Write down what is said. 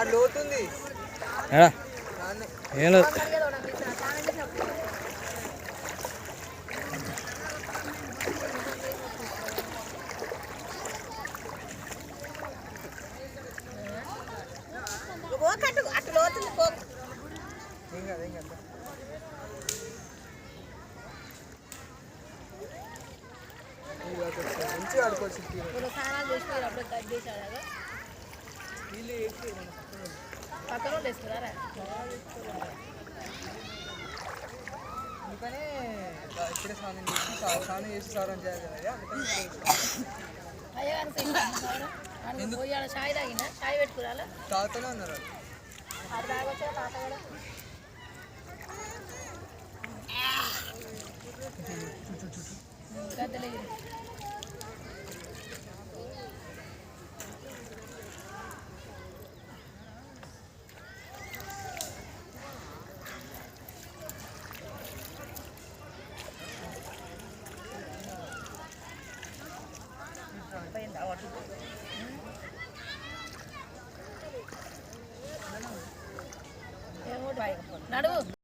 లోతుంది ఏం లేదు అటు లోతుంది మంచిగా ఆడుకోవచ్చు స్నానాలు చేసి అప్పుడు కట్ చేసాడు పక్కన వేసుకున్నారా అందుకనే ఇప్పుడే స్నానం చేసి సారం చేయాలి కదా అందుకని పోయి చాయ్ తాగినా చాయ్ పెట్టుకురాలా తాతనే ఉన్నారు అది తాగొచ్చా తాత కూడా గద్దెలు నడువు